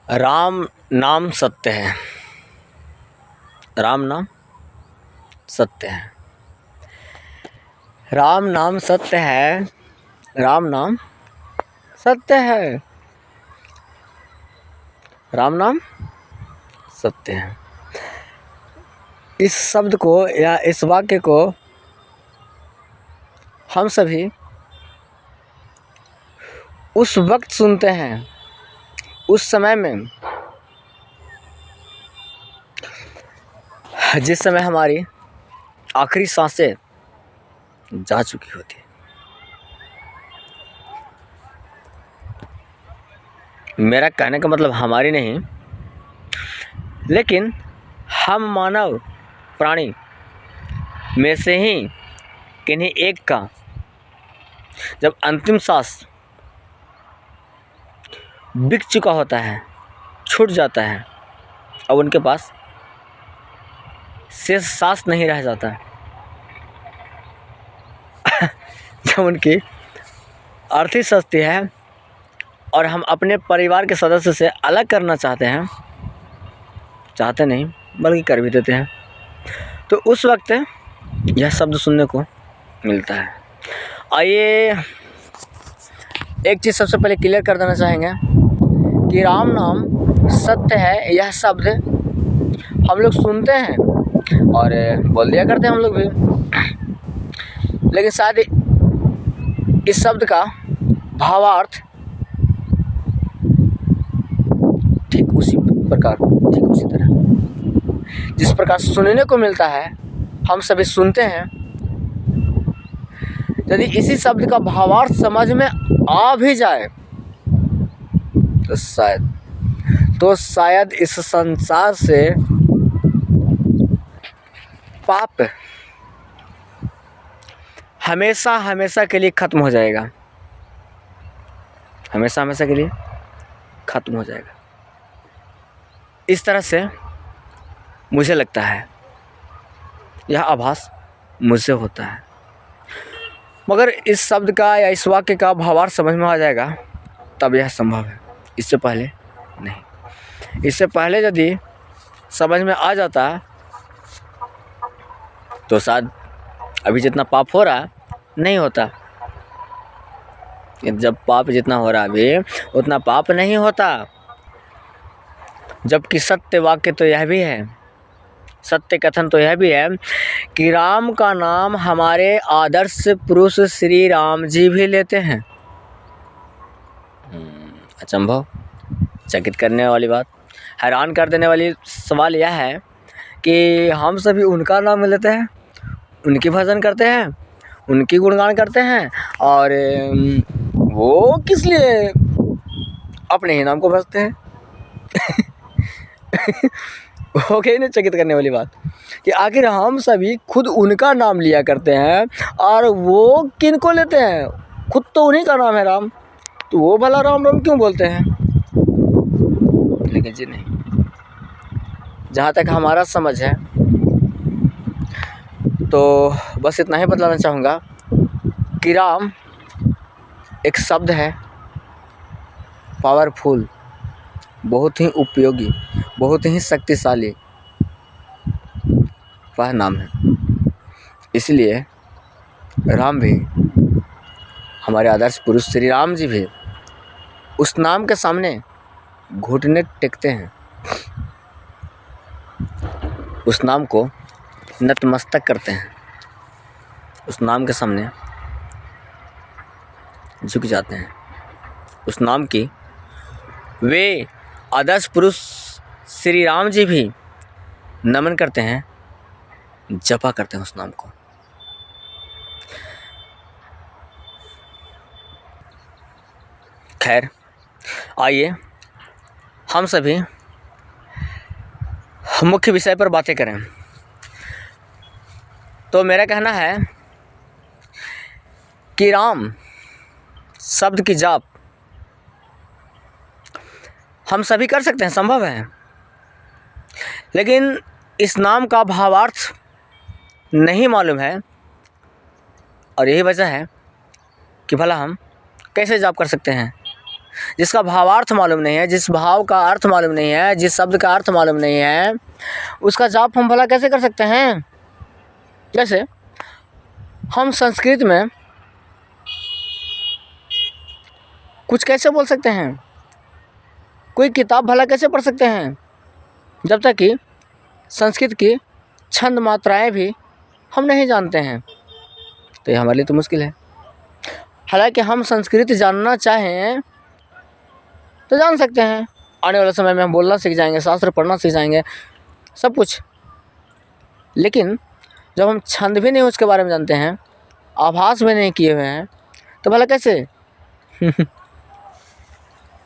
राम नाम सत्य है। राम नाम सत्य है। राम नाम सत्य है। राम नाम सत्य है। राम नाम सत्य है। इस शब्द को या इस वाक्य को हम सभी उस वक्त सुनते हैं, उस समय में जिस समय हमारी आखिरी सांसें जा चुकी होती है। मेरा कहने का मतलब हमारी नहीं, लेकिन हम मानव प्राणी में से ही किन्हीं एक का जब अंतिम सांस बिक चुका होता है, छूट जाता है, अब उनके पास शेष सांस नहीं रह जाता है। जब उनकी अर्थी सस्ती है और हम अपने परिवार के सदस्य से अलग करना चाहते हैं, चाहते नहीं बल्कि कर भी देते हैं, तो उस वक्त यह शब्द सुनने को मिलता है। आइए एक चीज़ सबसे पहले क्लियर कर देना चाहेंगे कि राम नाम सत्य है। यह शब्द हम लोग सुनते हैं और बोल दिया करते हैं हम लोग भी, लेकिन शायद इस शब्द का भावार्थ ठीक उसी तरह जिस प्रकार सुनने को मिलता है, हम सभी सुनते हैं। यदि इसी शब्द का भावार्थ समझ में आ भी जाए तो शायद इस संसार से पाप हमेशा हमेशा के लिए खत्म हो जाएगा। हमेशा हमेशा के लिए खत्म हो जाएगा। इस तरह से मुझे लगता है, यह आभास मुझसे होता है। मगर इस शब्द का या इस वाक्य का भावार्थ समझ में आ जाएगा तब यह संभव है, इससे पहले नहीं। इससे पहले यदि समझ में आ जाता तो शायद अभी जितना पाप हो रहा नहीं होता। जब पाप जितना हो रहा अभी उतना पाप नहीं होता। जबकि सत्य वाक्य तो यह भी है, सत्य कथन तो यह भी है कि राम का नाम हमारे आदर्श पुरुष श्री राम जी भी लेते हैं। अचंभव, चकित करने वाली बात, हैरान कर देने वाली सवाल यह है कि हम सभी उनका नाम लेते हैं, उनकी भजन करते हैं, उनकी गुणगान करते हैं, और वो किस लिए अपने ही नाम को भजते हैं। हो गई ना चकित करने वाली बात कि आखिर हम सभी खुद उनका नाम लिया करते हैं और वो किन को लेते हैं। खुद तो उन्हीं का नाम है राम, तो वो भला राम राम क्यों बोलते हैं। लेकिन जी नहीं, जहाँ तक हमारा समझ है तो बस इतना ही बतलाना चाहूँगा कि राम एक शब्द है, पावरफुल, बहुत ही उपयोगी, बहुत ही शक्तिशाली वह नाम है। इसलिए राम भी, हमारे आदर्श पुरुष श्री राम जी भी उस नाम के सामने घुटने टेकते हैं, उस नाम को नतमस्तक करते हैं, उस नाम के सामने झुक जाते हैं। उस नाम की वे आदर्श पुरुष श्री राम जी भी नमन करते हैं, जपा करते हैं उस नाम को। खैर, आइए हम सभी मुख्य विषय पर बातें करें। तो मेरा कहना है कि राम शब्द की जाप हम सभी कर सकते हैं, संभव है, लेकिन इस नाम का भावार्थ नहीं मालूम है। और यही वजह है कि भला हम कैसे जाप कर सकते हैं, जिसका भावार्थ मालूम नहीं है, जिस भाव का अर्थ मालूम नहीं है, जिस शब्द का अर्थ मालूम नहीं है, उसका जाप हम भला कैसे कर सकते हैं? जैसे हम संस्कृत में कुछ कैसे बोल सकते हैं, कोई किताब भला कैसे पढ़ सकते हैं, जब तक कि संस्कृत की छंद मात्राएं भी हम नहीं जानते हैं। तो ये हमारे लिए तो मुश्किल है। हालांकि हम संस्कृत जानना चाहें तो जान सकते हैं। आने वाले समय में हम बोलना सीख जाएंगे, शास्त्र पढ़ना सीख जाएंगे, सब कुछ। लेकिन जब हम छंद भी नहीं उसके बारे में जानते हैं, आभास भी नहीं किए हुए हैं, तो भला कैसे?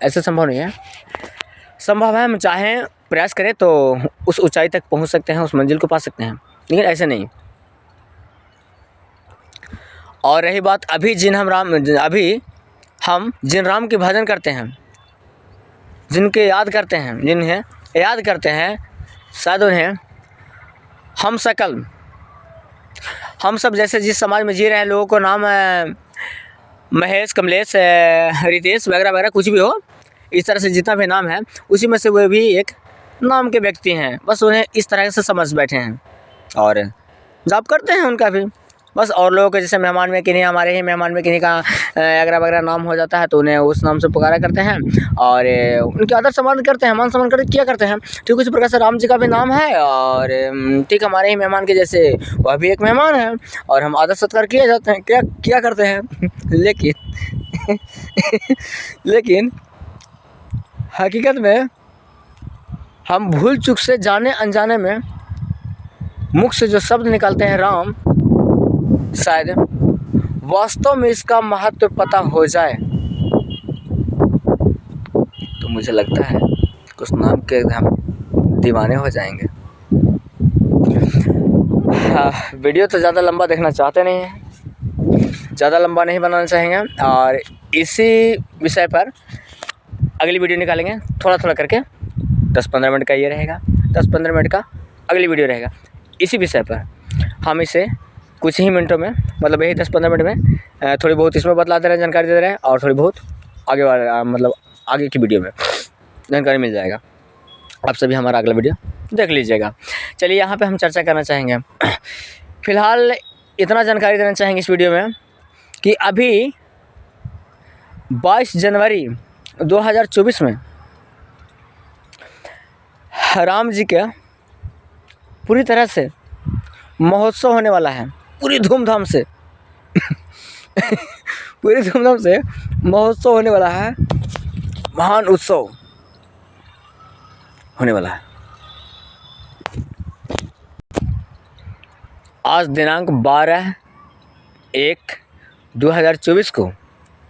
ऐसे संभव नहीं है। संभव है, हम चाहें, प्रयास करें तो उस ऊंचाई तक पहुंच सकते हैं, उस मंजिल को पा सकते हैं, लेकिन ऐसे नहीं। और रही बात अभी हम जिन राम के भजन करते हैं, जिन्हें याद करते हैं, शायद उन्हें हम सब जैसे जिस समाज में जी रहे हैं, लोगों को नाम महेश, कमलेश, रितेश वगैरह वगैरह कुछ भी हो, इस तरह से जितना भी नाम है, उसी में से वो भी एक नाम के व्यक्ति हैं। बस उन्हें इस तरह से समझ बैठे हैं और जाप करते हैं उनका भी। बस और लोगों के जैसे मेहमान में किन्हीं, हमारे ही मेहमान में किन्हीं का अगरा वगैरह नाम हो जाता है तो उन्हें उस नाम से पुकारा करते हैं और उनके आदर सम्मान करते हैं, मान सम्मान किया करते हैं। ठीक उसी प्रकार से राम जी का भी नाम है और ठीक हमारे ही मेहमान के जैसे वह भी एक मेहमान है और हम आदर सत्कार किए जाते हैं, किया करते हैं। लेकिन हकीकत में हम भूल चूक से, जाने अनजाने में मुख से जो शब्द निकालते हैं राम, शायद वास्तव में इसका महत्व पता हो जाए तो मुझे लगता है उस नाम के हम दीवाने हो जाएंगे। वीडियो तो ज़्यादा लंबा देखना चाहते नहीं हैं, ज़्यादा लंबा नहीं बनाना चाहेंगे और इसी विषय पर अगली वीडियो निकालेंगे, थोड़ा थोड़ा करके। 10-15 मिनट का ये रहेगा, 10-15 मिनट का अगली वीडियो रहेगा। इसी विषय पर हम इसे कुछ ही मिनटों में, मतलब यही 10-15 मिनट में थोड़ी बहुत इसमें बतला दे रहे हैं, जानकारी दे रहे हैं और थोड़ी बहुत आगे वाला, मतलब आगे की वीडियो में जानकारी मिल जाएगा। आप सभी हमारा अगला वीडियो देख लीजिएगा। चलिए, यहाँ पे हम चर्चा करना चाहेंगे, फ़िलहाल इतना जानकारी देना चाहेंगे इस वीडियो में कि अभी 22 जनवरी 2024 में राम जी का पूरी तरह से महोत्सव होने वाला है, पूरी धूमधाम से पूरी धूमधाम से महोत्सव होने वाला है, महान उत्सव होने वाला है। आज दिनांक 12/1/2024 को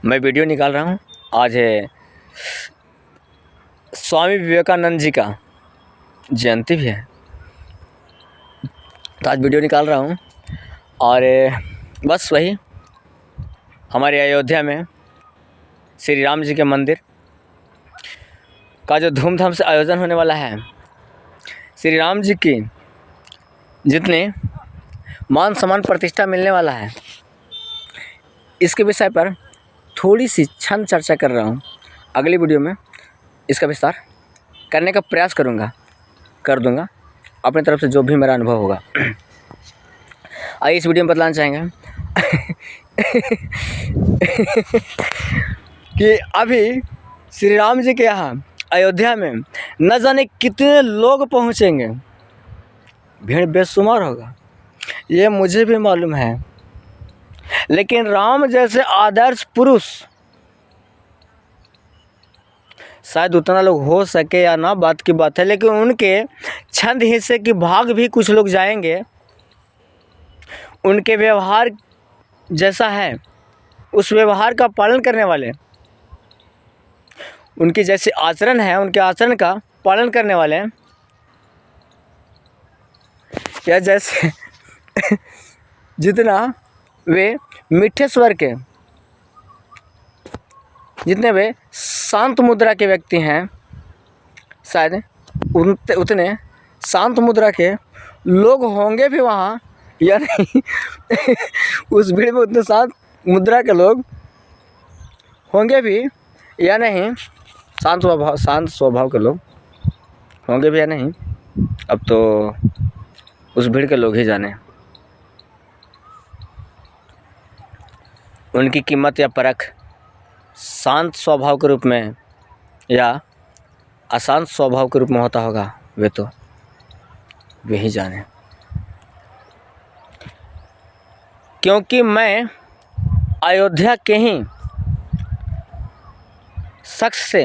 मैं वीडियो निकाल रहा हूँ। आज है स्वामी विवेकानंद जी का जयंती भी है, तो आज वीडियो निकाल रहा हूँ। और बस वही हमारे अयोध्या में श्री राम जी के मंदिर का जो धूमधाम से आयोजन होने वाला है, श्री राम जी की जितने मान सम्मान प्रतिष्ठा मिलने वाला है, इसके विषय पर थोड़ी सी छंद चर्चा कर रहा हूँ। अगली वीडियो में इसका विस्तार करने का प्रयास कर दूँगा अपनी तरफ से जो भी मेरा अनुभव होगा। आइए इस वीडियो में बतलाना चाहेंगे कि अभी श्री राम जी के यहाँ अयोध्या में न जाने कितने लोग पहुँचेंगे, भीड़ बेशुमार होगा, ये मुझे भी मालूम है। लेकिन राम जैसे आदर्श पुरुष शायद उतना लोग हो सके या ना, बात की बात है, लेकिन उनके छंद हिस्से की भाग भी कुछ लोग जाएंगे। उनके व्यवहार जैसा है उस व्यवहार का पालन करने वाले, उनकी जैसे आचरण है उनके आचरण का पालन करने वाले, या जैसे जितना वे मीठे स्वर के, जितने वे शांत मुद्रा के व्यक्ति हैं, शायद उतने शांत मुद्रा के लोग होंगे भी वहाँ या नहीं। उस भीड़ में उतने शांत मुद्रा के लोग होंगे भी या नहीं, शांत स्वभाव के लोग होंगे भी या नहीं, अब तो उस भीड़ के लोग ही जाने। उनकी कीमत या परख शांत स्वभाव के रूप में या अशांत स्वभाव के रूप में होता होगा, वे ही जाने। क्योंकि मैं अयोध्या के ही शख्स से,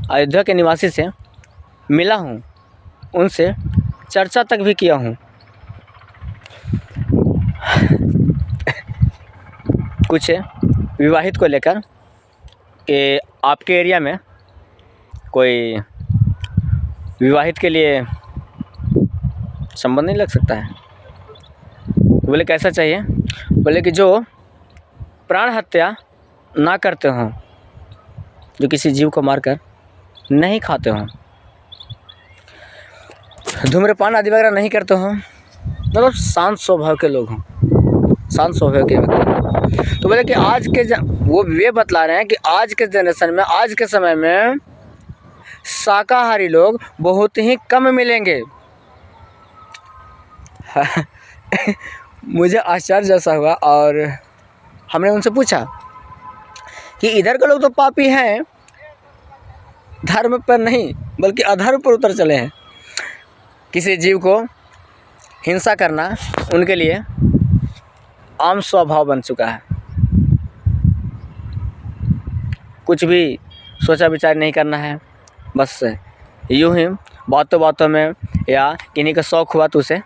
अयोध्या के निवासी से मिला हूँ, उनसे चर्चा तक भी किया हूँ। कुछ विवाहित को लेकर कि आपके एरिया में कोई विवाहित के लिए संबंध नहीं लग सकता है। बोले कैसा चाहिए? बोले कि जो प्राण हत्या ना करते हों, जो किसी जीव को मारकर नहीं खाते हों, धूम्रपान आदि वगैरह नहीं करते हों, मतलब शांत स्वभाव के लोग हों, शांत स्वभाव के व्यक्ति। तो बोले कि आज के वो वे बतला रहे हैं कि आज के जनरेशन में, आज के समय में शाकाहारी लोग बहुत ही कम मिलेंगे। मुझे आश्चर्य जैसा हुआ और हमने उनसे पूछा कि इधर के लोग तो पापी हैं, धर्म पर नहीं बल्कि अधर्म पर उतर चले हैं। किसी जीव को हिंसा करना उनके लिए आम स्वभाव बन चुका है। कुछ भी सोचा विचार नहीं करना है, बस यूं ही बातों बातों में या किन्हीं का शौक़ हुआ तो उसे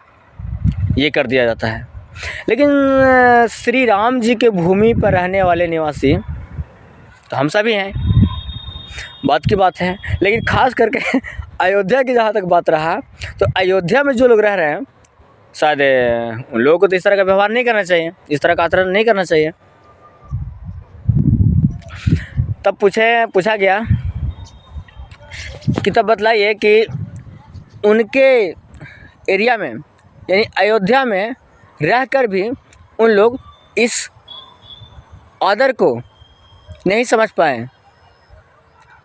ये कर दिया जाता है। लेकिन श्री राम जी के भूमि पर रहने वाले निवासी तो हम सभी हैं, बात की बात है। लेकिन ख़ास करके अयोध्या की जहाँ तक बात रहा, तो अयोध्या में जो लोग रह रहे हैं, शायद उन लोगों को तो इस तरह का व्यवहार नहीं करना चाहिए, इस तरह का आचरण नहीं करना चाहिए। तब पूछा गया कि तब बतलाइए कि उनके एरिया में यानी अयोध्या में रहकर भी उन लोग इस आदर को नहीं समझ पाए,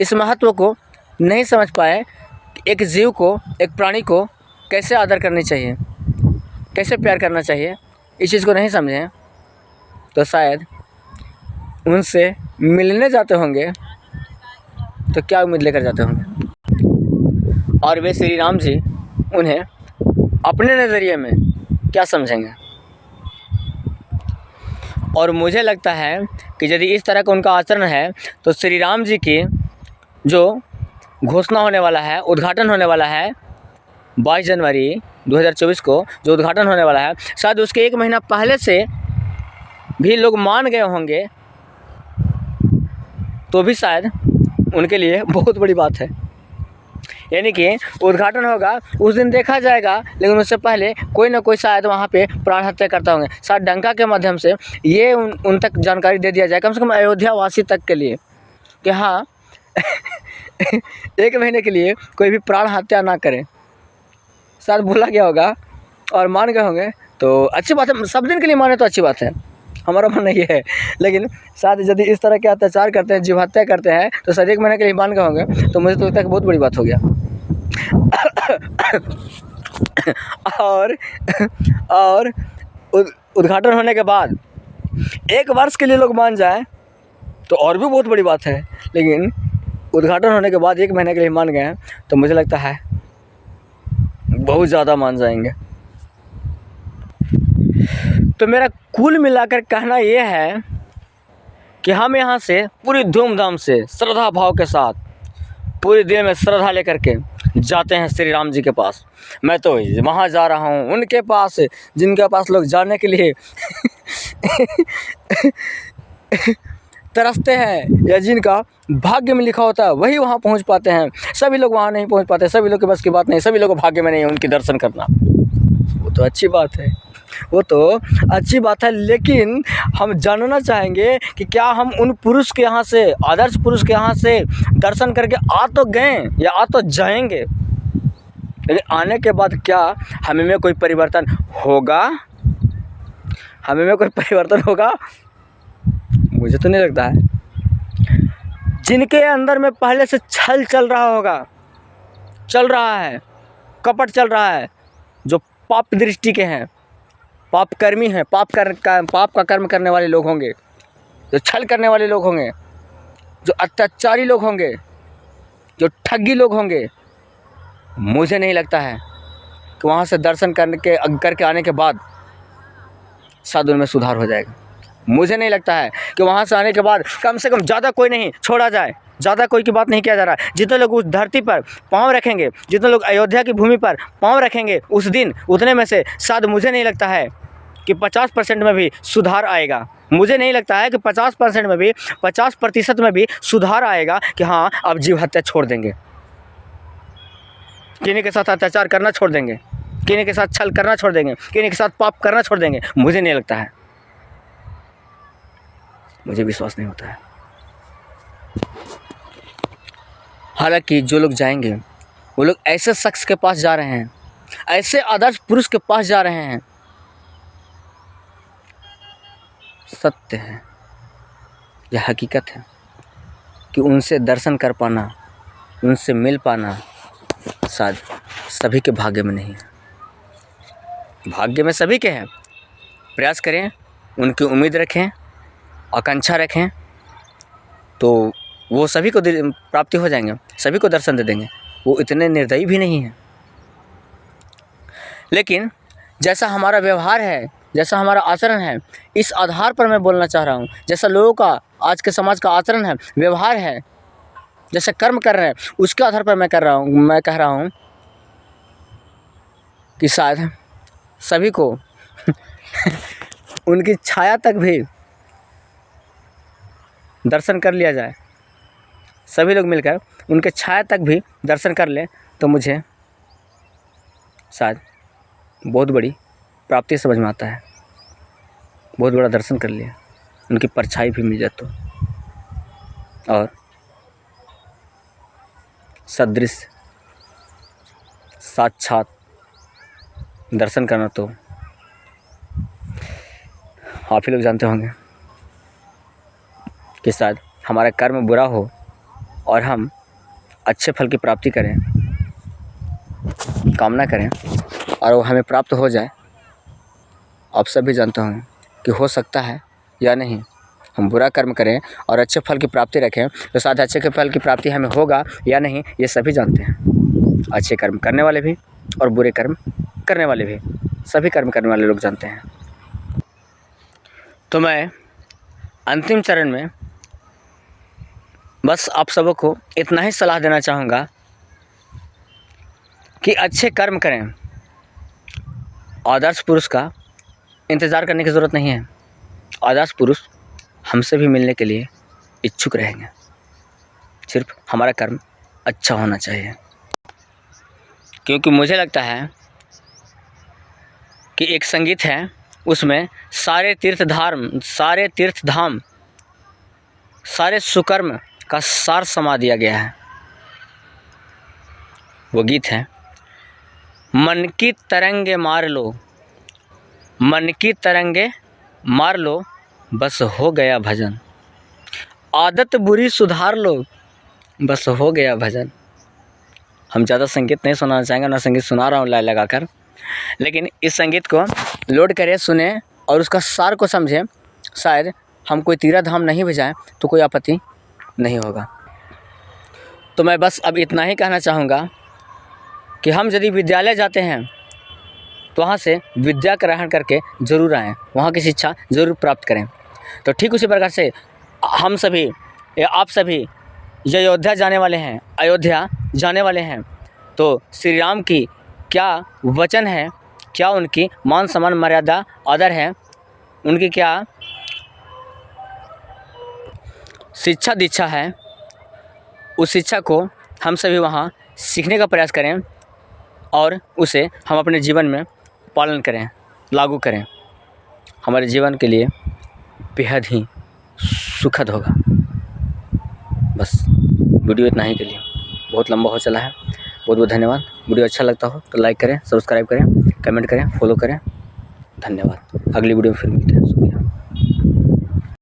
इस महत्व को नहीं समझ पाए कि एक जीव को, एक प्राणी को कैसे आदर करनी चाहिए, कैसे प्यार करना चाहिए, इस चीज़ को नहीं समझे। तो शायद उनसे मिलने जाते होंगे तो क्या उम्मीद लेकर जाते होंगे, और वे श्री राम जी उन्हें अपने नज़रिए में क्या समझेंगे। और मुझे लगता है कि यदि इस तरह का उनका आचरण है तो श्री राम जी की जो घोषणा होने वाला है, उद्घाटन होने वाला है 22 जनवरी 2024 को जो उद्घाटन होने वाला है, शायद उसके 1 महीना पहले से भी लोग मान गए होंगे, तो भी शायद उनके लिए बहुत बड़ी बात है। यानी कि उद्घाटन होगा उस दिन देखा जाएगा, लेकिन उससे पहले कोई ना कोई शायद वहाँ पे प्राण हत्या करता होंगे। शायद डंका के माध्यम से ये उन तक जानकारी दे दिया जाए, कम से कम अयोध्या वासी तक के लिए, कि हाँ 1 महीने के लिए कोई भी प्राण हत्या ना करें। शायद बोला गया होगा और मान गए होंगे तो अच्छी बात है, सब दिन के लिए माने तो अच्छी बात है, हमारा मन नहीं है। लेकिन शायद यदि इस तरह के अत्याचार करते हैं, जीव हत्या करते हैं, तो शायद 1 महीने के लिए मान गए होंगे, तो मुझे तो लगता है कि बहुत बड़ी बात हो गया। और उद्घाटन होने के बाद 1 वर्ष के लिए लोग मान जाएं तो और भी बहुत बड़ी बात है, लेकिन उद्घाटन होने के बाद 1 महीने के लिए मान गए हैं तो मुझे लगता है बहुत ज़्यादा मान जाएंगे। तो मेरा कुल मिलाकर कहना ये है कि हम यहाँ से पूरी धूमधाम से, श्रद्धा भाव के साथ, पूरे दिल में श्रद्धा लेकर के जाते हैं श्री राम जी के पास। मैं तो वहाँ जा रहा हूँ उनके पास, जिनके पास लोग जाने के लिए तरसते हैं, या जिनका भाग्य में लिखा होता है वही वहाँ पहुँच पाते हैं। सभी लोग वहाँ नहीं पहुँच पाते, सभी लोग के बस की बात नहीं, सभी लोग को भाग्य में नहीं है उनके दर्शन करना। वो तो अच्छी बात है, वो तो अच्छी बात है, लेकिन हम जानना चाहेंगे कि क्या हम उन पुरुष के यहाँ से, आदर्श पुरुष के यहाँ से दर्शन करके आ तो गए या आ तो जाएंगे, लेकिन आने के बाद क्या हमें में कोई परिवर्तन होगा? हमें में कोई परिवर्तन होगा? मुझे तो नहीं लगता है। जिनके अंदर में पहले से छल चल रहा होगा, चल रहा है, कपट चल रहा है, जो पाप दृष्टि के हैं, पाप कर्मी हैं, पाप का कर्म करने वाले लोग होंगे, जो छल करने वाले लोग होंगे, जो अत्याचारी लोग होंगे, जो ठगी लोग होंगे, मुझे नहीं लगता है कि वहाँ से दर्शन करके आने के बाद शायद उनमें सुधार हो जाएगा। मुझे नहीं लगता है कि वहाँ से आने के बाद कम से कम ज़्यादा कोई नहीं छोड़ा जाए, ज़्यादा कोई की बात नहीं किया जा रहा है। जितने लोग उस धरती पर पाँव रखेंगे, जितने लोग अयोध्या की भूमि पर पाँव रखेंगे उस दिन, उतने में से शायद मुझे नहीं लगता है कि 50% में भी सुधार आएगा। मुझे नहीं लगता है कि 50% में भी 50% में भी सुधार आएगा कि हाँ अब जीव हत्या छोड़ देंगे, किन्हीं के साथ अत्याचार करना छोड़ देंगे, किन्हीं के साथ छल करना छोड़ देंगे, किन्हीं के साथ पाप करना छोड़ देंगे। मुझे नहीं लगता है, मुझे विश्वास नहीं होता है। हालांकि जो लोग जाएंगे वो लोग ऐसे शख्स के पास जा रहे हैं, ऐसे आदर्श पुरुष के पास जा रहे हैं। सत्य है, यह हकीकत है कि उनसे दर्शन कर पाना, उनसे मिल पाना शायद सभी के भाग्य में नहीं है। भाग्य में सभी के हैं। प्रयास करें, उनकी उम्मीद रखें, आकांक्षा रखें, तो वो सभी को प्राप्ति हो जाएंगे, सभी को दर्शन दे देंगे। वो इतने निर्दयी भी नहीं हैं। लेकिन जैसा हमारा व्यवहार है, जैसा हमारा आचरण है, इस आधार पर मैं बोलना चाह रहा हूँ। जैसा लोगों का, आज के समाज का आचरण है, व्यवहार है, जैसे कर्म कर रहे हैं, उसके आधार पर मैं कह रहा हूँ कि शायद सभी को उनकी छाया तक भी दर्शन कर लिया जाए, सभी लोग मिलकर उनके छाया तक भी दर्शन कर लें, तो मुझे शायद बहुत बड़ी प्राप्ति समझ में आता है। बहुत बड़ा दर्शन कर लिया, उनकी परछाई भी मिल जाए तो, और सदृश साक्षात दर्शन करना तो आप ही लोग जानते होंगे कि शायद हमारा कर्म बुरा हो और हम अच्छे फल की प्राप्ति करें, कामना करें और वो हमें प्राप्त हो जाए। आप सभी जानते होंगे कि हो सकता है या नहीं। हम बुरा कर्म करें और अच्छे फल की प्राप्ति रखें तो शायद अच्छे के फल की प्राप्ति हमें होगा या नहीं, ये सभी जानते हैं। अच्छे कर्म करने वाले भी और बुरे कर्म करने वाले भी, सभी कर्म करने वाले लोग जानते हैं। तो मैं अंतिम चरण में बस आप सबों को इतना ही सलाह देना चाहूँगा कि अच्छे कर्म करें। आदर्श पुरुष का इंतज़ार करने की ज़रूरत नहीं है। आदर्श पुरुष हमसे भी मिलने के लिए इच्छुक रहेंगे, सिर्फ हमारा कर्म अच्छा होना चाहिए। क्योंकि मुझे लगता है कि एक संगीत है, उसमें सारे तीर्थ धाम, सारे सुकर्म का सार समा दिया गया है। वो गीत है, मन की तरंगे मार लो, मन की तरंगे मार लो, बस हो गया भजन। आदत बुरी सुधार लो, बस हो गया भजन। हम ज़्यादा संगीत नहीं सुनाना चाहेंगे, ना संगीत सुना रहा हूँ लाइन लगाकर, लेकिन इस संगीत को लोड करें, सुने और उसका सार को समझें। शायद हम कोई तीर्थ धाम नहीं भी जाएं तो कोई आपत्ति नहीं होगा। तो मैं बस अब इतना ही कहना चाहूँगा कि हम यदि विद्यालय जाते हैं तो वहाँ से विद्या ग्रहण करके ज़रूर आएँ, वहाँ की शिक्षा ज़रूर प्राप्त करें। तो ठीक उसी प्रकार से हम सभी या आप सभी ये अयोध्या जाने वाले हैं, तो श्री राम की क्या वचन है, क्या उनकी मान सम्मान मर्यादा आदर है, उनकी क्या शिक्षा दीक्षा है, उस शिक्षा को हम सभी वहाँ सीखने का प्रयास करें और उसे हम अपने जीवन में पालन करें, लागू करें। हमारे जीवन के लिए बेहद ही सुखद होगा। बस वीडियो इतना ही के लिए, बहुत लंबा हो चला है। बहुत बहुत धन्यवाद। वीडियो अच्छा लगता हो तो लाइक करें, सब्सक्राइब करें, कमेंट करें, फॉलो करें। धन्यवाद। अगली वीडियो में फिर मिलते हैं।